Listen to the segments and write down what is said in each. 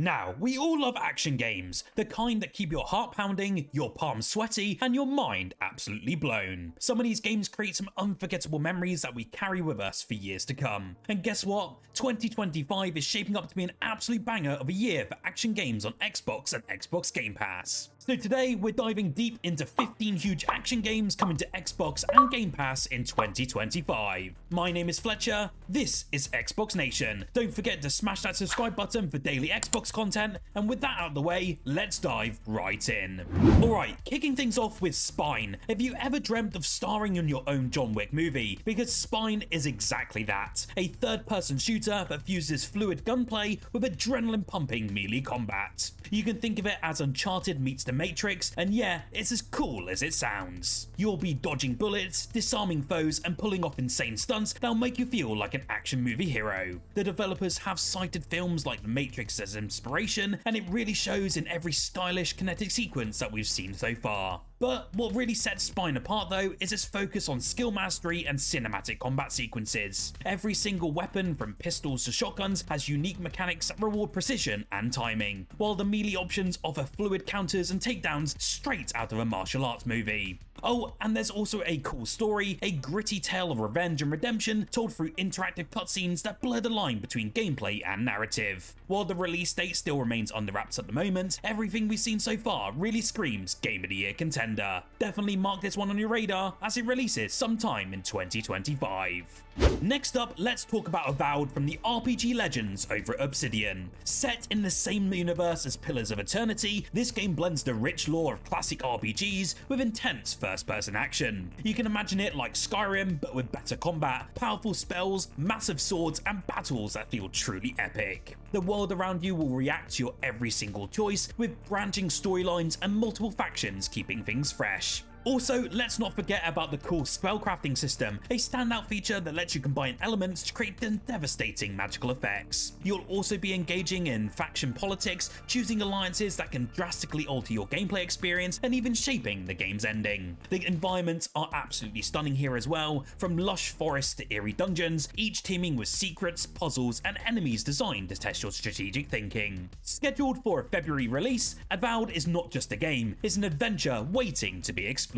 Now, we all love action games, the kind that keep your heart pounding, your palms sweaty, and your mind absolutely blown. Some of these games create some unforgettable memories that we carry with us for years to come. And guess what? 2025 is shaping up to be an absolute banger of a year for action games on Xbox and Xbox Game Pass. So today, we're diving deep into 15 huge action games coming to Xbox and Game Pass in 2025. My name is Fletcher, this is Xbox Nation. Don't forget to smash that subscribe button for daily Xbox content, and with that out of the way, let's dive right in. Alright, kicking things off with Spine. Have you ever dreamt of starring in your own John Wick movie? Because Spine is exactly that. A third-person shooter that fuses fluid gunplay with adrenaline-pumping melee combat. You can think of it as Uncharted meets The Matrix, and yeah, it's as cool as it sounds. You'll be dodging bullets, disarming foes, and pulling off insane stunts that'll make you feel like an action movie hero. The developers have cited films like The Matrix as inspiration, and it really shows in every stylish kinetic sequence that we've seen so far. But what really sets Spine apart though is its focus on skill mastery and cinematic combat sequences. Every single weapon from pistols to shotguns has unique mechanics that reward precision and timing, while the melee options offer fluid counters and takedowns straight out of a martial arts movie. Oh, and there's also a cool story, a gritty tale of revenge and redemption told through interactive cutscenes that blur the line between gameplay and narrative. While the release date still remains under wraps at the moment, everything we've seen so far really screams Game of the Year contender. Definitely mark this one on your radar as it releases sometime in 2025. Next up, let's talk about Avowed from the RPG legends over at Obsidian. Set in the same universe as Pillars of Eternity, this game blends the rich lore of classic RPGs with intense first-person action. You can imagine it like Skyrim, but with better combat, powerful spells, massive swords, and battles that feel truly epic. The world around you will react to your every single choice, with branching storylines and multiple factions keeping things fresh. Also, let's not forget about the cool spellcrafting system, a standout feature that lets you combine elements to create devastating magical effects. You'll also be engaging in faction politics, choosing alliances that can drastically alter your gameplay experience, and even shaping the game's ending. The environments are absolutely stunning here as well, from lush forests to eerie dungeons, each teeming with secrets, puzzles, and enemies designed to test your strategic thinking. Scheduled for a February release, Avowed is not just a game, it's an adventure waiting to be explored.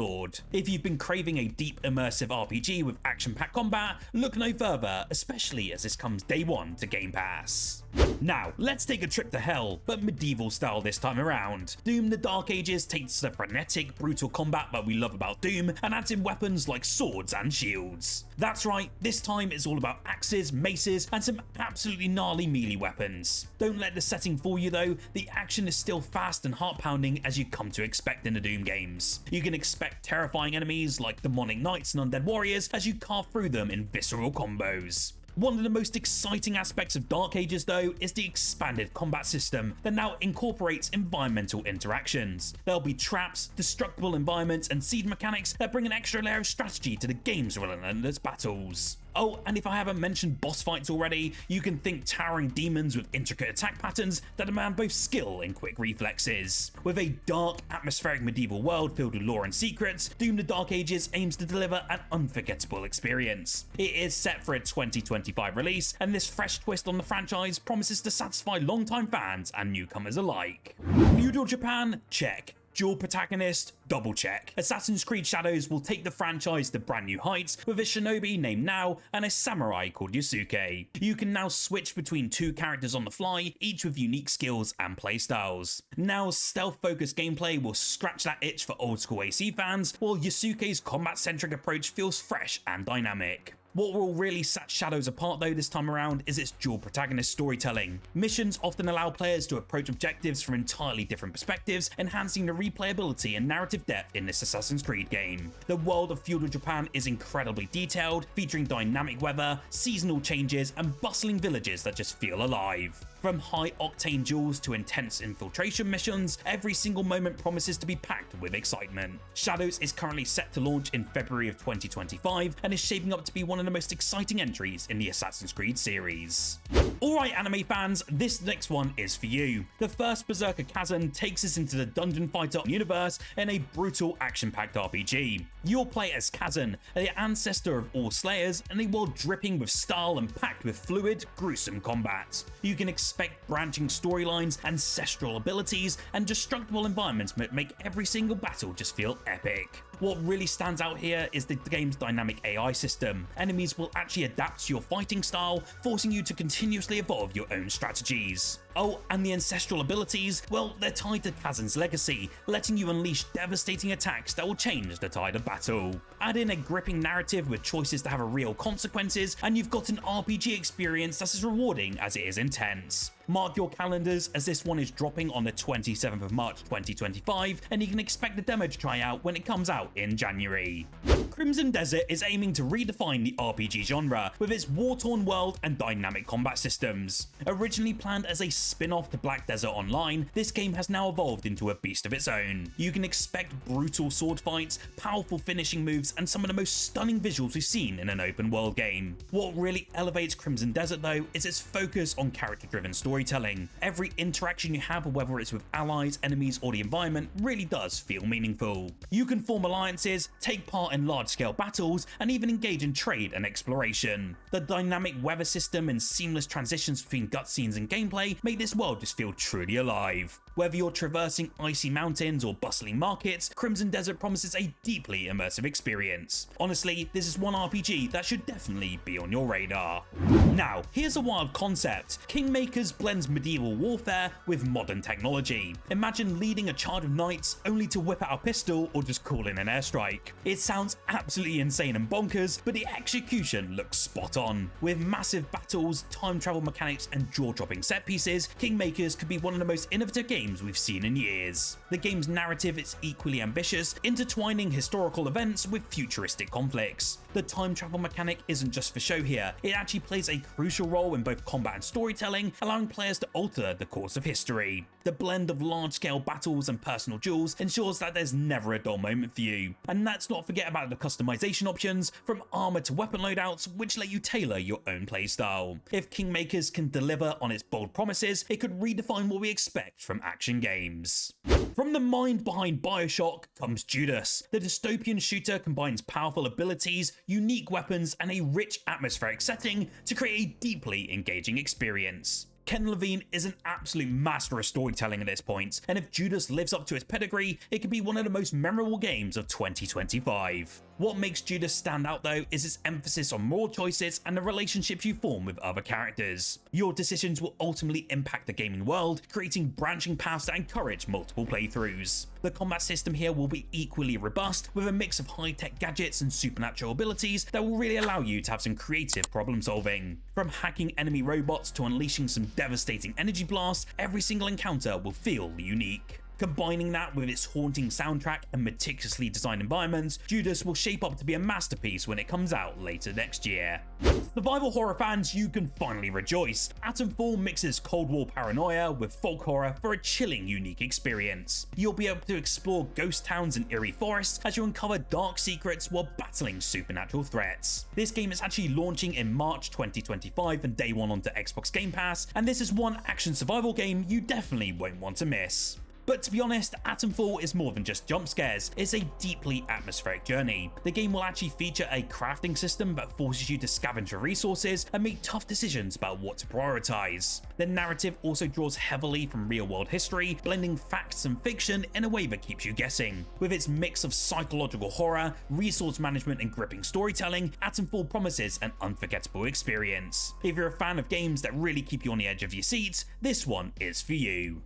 If you've been craving a deep immersive RPG with action-packed combat, look no further, especially as this comes day one to Game Pass. Now, let's take a trip to hell, but medieval style this time around. Doom the Dark Ages takes the frenetic, brutal combat that we love about Doom and adds in weapons like swords and shields. That's right, this time it's all about axes, maces, and some absolutely gnarly melee weapons. Don't let the setting fool you though, the action is still fast and heart-pounding as you come to expect in the Doom games. You can expect terrifying enemies like demonic knights and undead warriors as you carve through them in visceral combos. One of the most exciting aspects of Dark Ages though is the expanded combat system that now incorporates environmental interactions. There'll be traps, destructible environments, and seed mechanics that bring an extra layer of strategy to the game's relentless battles. Oh, and if I haven't mentioned boss fights already, you can think towering demons with intricate attack patterns that demand both skill and quick reflexes. With a dark, atmospheric medieval world filled with lore and secrets, Doom the Dark Ages aims to deliver an unforgettable experience. It is set for a 2025 release, and this fresh twist on the franchise promises to satisfy longtime fans and newcomers alike. Feudal Japan? Check. Dual protagonist? Double check. Assassin's Creed Shadows will take the franchise to brand new heights with a shinobi named Nao and a samurai called Yusuke. You can now switch between two characters on the fly, each with unique skills and playstyles. Nao's stealth-focused gameplay will scratch that itch for old-school AC fans, while Yusuke's combat-centric approach feels fresh and dynamic. What will really set Shadows apart though this time around is its dual protagonist storytelling. Missions often allow players to approach objectives from entirely different perspectives, enhancing the replayability and narrative depth in this Assassin's Creed game. The world of feudal Japan is incredibly detailed, featuring dynamic weather, seasonal changes, and bustling villages that just feel alive. From high-octane duels to intense infiltration missions, every single moment promises to be packed with excitement. Shadows is currently set to launch in February of 2025 and is shaping up to be one of the most exciting entries in the Assassin's Creed series. Alright anime fans, this next one is for you. The first Berserker Khazan takes us into the Dungeon Fighter universe in a brutal action-packed RPG. You'll play as Khazan, the ancestor of all slayers, in a world dripping with style and packed with fluid, gruesome combat. You can expect expect branching storylines, ancestral abilities, and destructible environments that make every single battle just feel epic. What really stands out here is the game's dynamic AI system. Enemies will actually adapt to your fighting style, forcing you to continuously evolve your own strategies. Oh, and the ancestral abilities, well, they're tied to Khazan's legacy, letting you unleash devastating attacks that will change the tide of battle. Add in a gripping narrative with choices that have real consequences, and you've got an RPG experience that's as rewarding as it is intense. Mark your calendars, as this one is dropping on the 27th of March 2025, and you can expect the demo to try out when it comes out in January. Crimson Desert is aiming to redefine the RPG genre with its war-torn world and dynamic combat systems. Originally planned as a spin-off to Black Desert Online, this game has now evolved into a beast of its own. You can expect brutal sword fights, powerful finishing moves, and some of the most stunning visuals we've seen in an open world game. What really elevates Crimson Desert though is its focus on character-driven storytelling. Every interaction you have, whether it's with allies, enemies, or the environment, really does feel meaningful. You can form alliances, take part in large-scale battles, and even engage in trade and exploration. The dynamic weather system and seamless transitions between cutscenes and gameplay make this world just feel truly alive. Whether you're traversing icy mountains or bustling markets, Crimson Desert promises a deeply immersive experience. Honestly, this is one RPG that should definitely be on your radar. Now, here's a wild concept. Kingmakers blends medieval warfare with modern technology. Imagine leading a charge of knights only to whip out a pistol or just call in an airstrike. It sounds absolutely insane and bonkers, but the execution looks spot on. With massive battles, time travel mechanics, and jaw-dropping set pieces, Kingmakers could be one of the most innovative games we've seen in years. The game's narrative is equally ambitious, intertwining historical events with futuristic conflicts. The time travel mechanic isn't just for show here, it actually plays a crucial role in both combat and storytelling, allowing players to alter the course of history. The blend of large-scale battles and personal duels ensures that there's never a dull moment for you. And let's not forget about the customization options, from armor to weapon loadouts, which let you tailor your own playstyle. If Kingmakers can deliver on its bold promises, it could redefine what we expect from action games. From the mind behind BioShock comes Judas. The dystopian shooter combines powerful abilities, unique weapons, and a rich atmospheric setting to create a deeply engaging experience. Ken Levine is an absolute master of storytelling at this point, and if Judas lives up to its pedigree, it could be one of the most memorable games of 2025. What makes Judas stand out though is its emphasis on moral choices and the relationships you form with other characters. Your decisions will ultimately impact the gaming world, creating branching paths that encourage multiple playthroughs. The combat system here will be equally robust, with a mix of high-tech gadgets and supernatural abilities that will really allow you to have some creative problem solving. From hacking enemy robots to unleashing some devastating energy blasts, every single encounter will feel unique. Combining that with its haunting soundtrack and meticulously designed environments, Judas will shape up to be a masterpiece when it comes out later next year. Survival horror fans, you can finally rejoice. Atomfall mixes Cold War paranoia with folk horror for a chilling, unique experience. You'll be able to explore ghost towns and eerie forests as you uncover dark secrets while battling supernatural threats. This game is actually launching in March 2025 and day one onto Xbox Game Pass, and this is one action survival game you definitely won't want to miss. But to be honest, Atomfall is more than just jump scares, it's a deeply atmospheric journey. The game will actually feature a crafting system that forces you to scavenge for resources and make tough decisions about what to prioritize. The narrative also draws heavily from real-world history, blending facts and fiction in a way that keeps you guessing. With its mix of psychological horror, resource management, and gripping storytelling, Atomfall promises an unforgettable experience. If you're a fan of games that really keep you on the edge of your seat, this one is for you.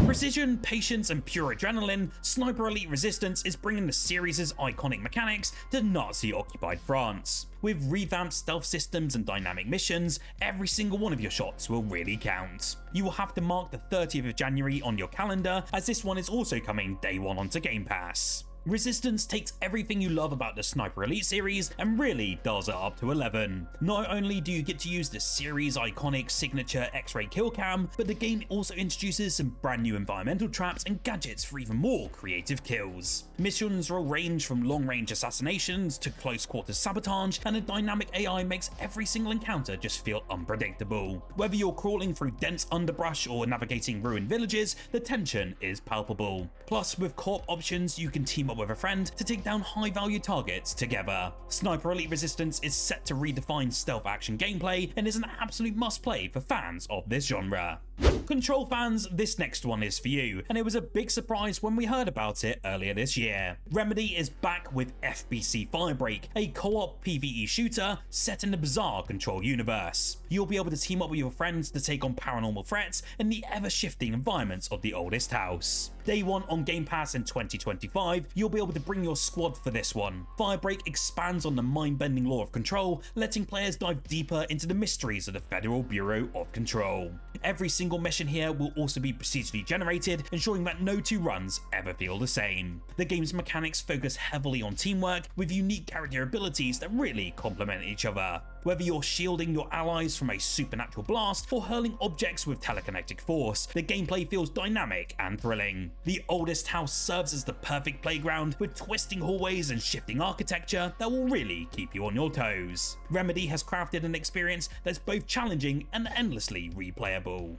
Precision, patience, and pure adrenaline, Sniper Elite Resistance is bringing the series' iconic mechanics to Nazi-occupied France. With revamped stealth systems and dynamic missions, every single one of your shots will really count. You will have to mark the 30th of January on your calendar, as this one is also coming day one onto Game Pass. Resistance takes everything you love about the Sniper Elite series and really does it up to 11. Not only do you get to use the series' iconic signature X-ray kill cam, but the game also introduces some brand new environmental traps and gadgets for even more creative kills. Missions will range from long-range assassinations to close-quarter sabotage, and a dynamic AI makes every single encounter just feel unpredictable. Whether you're crawling through dense underbrush or navigating ruined villages, the tension is palpable. Plus, with co-op options, you can team up with a friend to take down high-value targets together. Sniper Elite Resistance is set to redefine stealth action gameplay and is an absolute must-play for fans of this genre. Control fans, this next one is for you, and it was a big surprise when we heard about it earlier this year. Remedy is back with FBC Firebreak, a co-op PvE shooter set in the bizarre Control universe. You'll be able to team up with your friends to take on paranormal threats in the ever-shifting environments of the oldest house. Day 1 on Game Pass in 2025, you'll be able to bring your squad for this one. Firebreak expands on the mind-bending lore of Control, letting players dive deeper into the mysteries of the Federal Bureau of Control. Every single mission here will also be procedurally generated, ensuring that no two runs ever feel the same. The game's mechanics focus heavily on teamwork, with unique character abilities that really complement each other. Whether you're shielding your allies from a supernatural blast or hurling objects with telekinetic force, the gameplay feels dynamic and thrilling. The oldest house serves as the perfect playground, with twisting hallways and shifting architecture that will really keep you on your toes. Remedy has crafted an experience that's both challenging and endlessly replayable.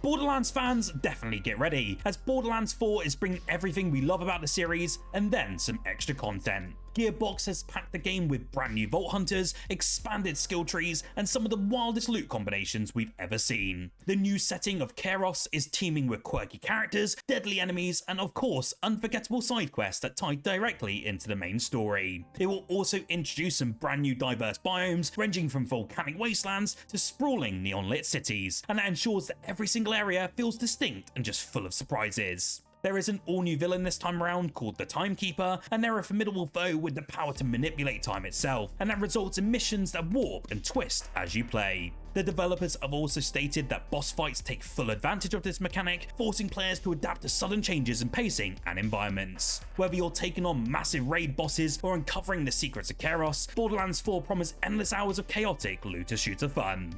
Borderlands fans, definitely get ready, as Borderlands 4 is bringing everything we love about the series and then some extra content. Gearbox has packed the game with brand new Vault Hunters, expanded skill trees, and some of the wildest loot combinations we've ever seen. The new setting of Chaos is teeming with quirky characters, deadly enemies, and of course, unforgettable side quests that tie directly into the main story. It will also introduce some brand new diverse biomes, ranging from volcanic wastelands to sprawling neon-lit cities, and that ensures that every single area feels distinct and just full of surprises. There is an all-new villain this time around called the Timekeeper, and they're a formidable foe with the power to manipulate time itself, and that results in missions that warp and twist as you play. The developers have also stated that boss fights take full advantage of this mechanic, forcing players to adapt to sudden changes in pacing and environments. Whether you're taking on massive raid bosses or uncovering the secrets of Chaos, Borderlands 4 promise endless hours of chaotic looter-shooter fun.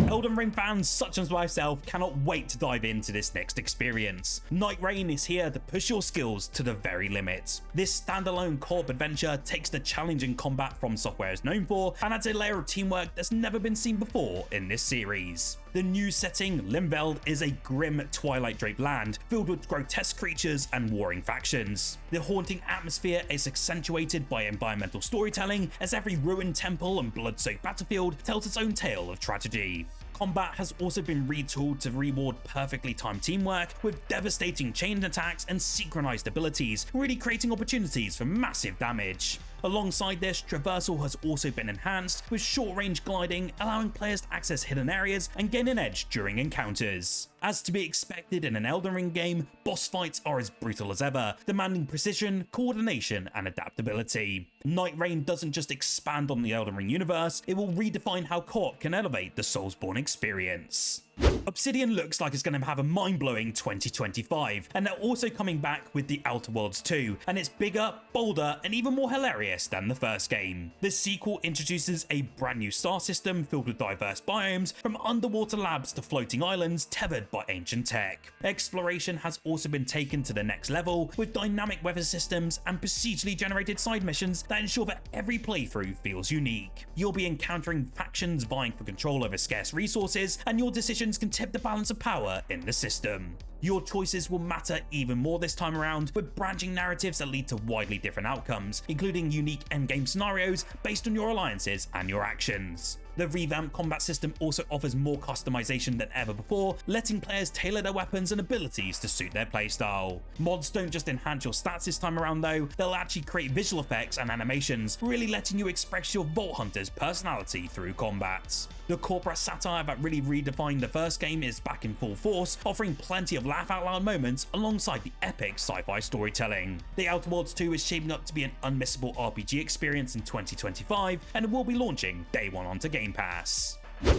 Elden Ring fans such as myself cannot wait to dive into this next experience. Nightreign is here to push your skills to the very limit. This standalone co-op adventure takes the challenging combat From Software is known for and adds a layer of teamwork that's never been seen before in this series. The new setting, Limveld, is a grim twilight-draped land filled with grotesque creatures and warring factions. The haunting atmosphere is accentuated by environmental storytelling, as every ruined temple and blood-soaked battlefield tells its own tale of tragedy. Combat has also been retooled to reward perfectly timed teamwork, with devastating chain attacks and synchronized abilities, really creating opportunities for massive damage. Alongside this, traversal has also been enhanced, with short-range gliding allowing players to access hidden areas and gain an edge during encounters. As to be expected in an Elden Ring game, boss fights are as brutal as ever, demanding precision, coordination, and adaptability. Nightreign doesn't just expand on the Elden Ring universe, it will redefine how co-op can elevate the Soulsborne experience. Obsidian looks like it's going to have a mind-blowing 2025, and they're also coming back with the Outer Worlds 2, and it's bigger, bolder, and even more hilarious than the first game. The sequel introduces a brand new star system filled with diverse biomes, from underwater labs to floating islands tethered by ancient tech. Exploration has also been taken to the next level, with dynamic weather systems and procedurally generated side missions that ensure that every playthrough feels unique. You'll be encountering factions vying for control over scarce resources, and your decisions can tip the balance of power in the system. Your choices will matter even more this time around, with branching narratives that lead to widely different outcomes, including unique endgame scenarios based on your alliances and your actions. The revamped combat system also offers more customization than ever before, letting players tailor their weapons and abilities to suit their playstyle. Mods don't just enhance your stats this time around though, they'll actually create visual effects and animations, really letting you express your Vault Hunter's personality through combat. The corporate satire that really redefined the first game is back in full force, offering plenty of laugh-out-loud moments alongside the epic sci-fi storytelling. The Outer Worlds 2 is shaping up to be an unmissable RPG experience in 2025, and it will be launching day 1 onto GamePass.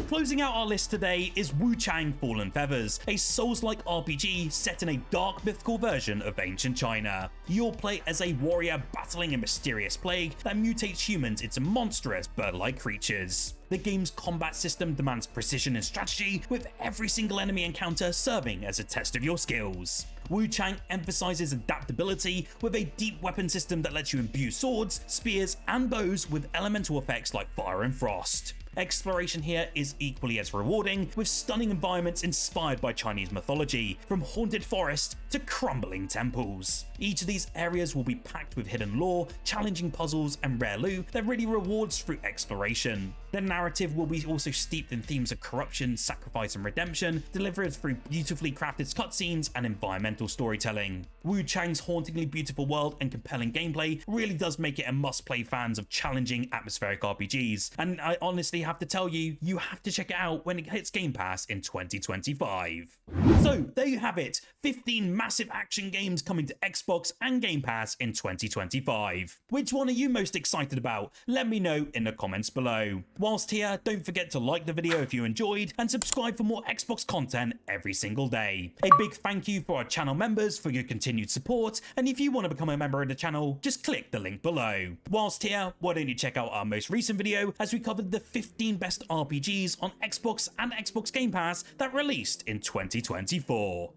Closing out our list today is Wuchang Fallen Feathers, a Souls-like RPG set in a dark mythical version of ancient China. You'll play as a warrior battling a mysterious plague that mutates humans into monstrous bird-like creatures. The game's combat system demands precision and strategy, with every single enemy encounter serving as a test of your skills. Wuchang emphasizes adaptability with a deep weapon system that lets you imbue swords, spears, and bows with elemental effects like fire and frost. Exploration here is equally as rewarding, with stunning environments inspired by Chinese mythology, from haunted forests to crumbling temples. Each of these areas will be packed with hidden lore, challenging puzzles, and rare loot that really rewards through exploration. The narrative will be also steeped in themes of corruption, sacrifice, and redemption, delivered through beautifully crafted cutscenes and environmental storytelling. Wuchang's hauntingly beautiful world and compelling gameplay really does make it a must-play fans of challenging atmospheric RPGs, and I honestly have to tell you, you have to check it out when it hits Game Pass in 2025. So there you have it, 15 massive action games coming to Xbox and Game Pass in 2025. Which one are you most excited about? Let me know in the comments below. Whilst here, don't forget to like the video if you enjoyed and subscribe for more Xbox content every single day. A big thank you for our channel members for your continued support, and if you want to become a member of the channel, just click the link below. Whilst here, why don't you check out our most recent video as we covered the 15 best RPGs on Xbox and Xbox Game Pass that released in 2024.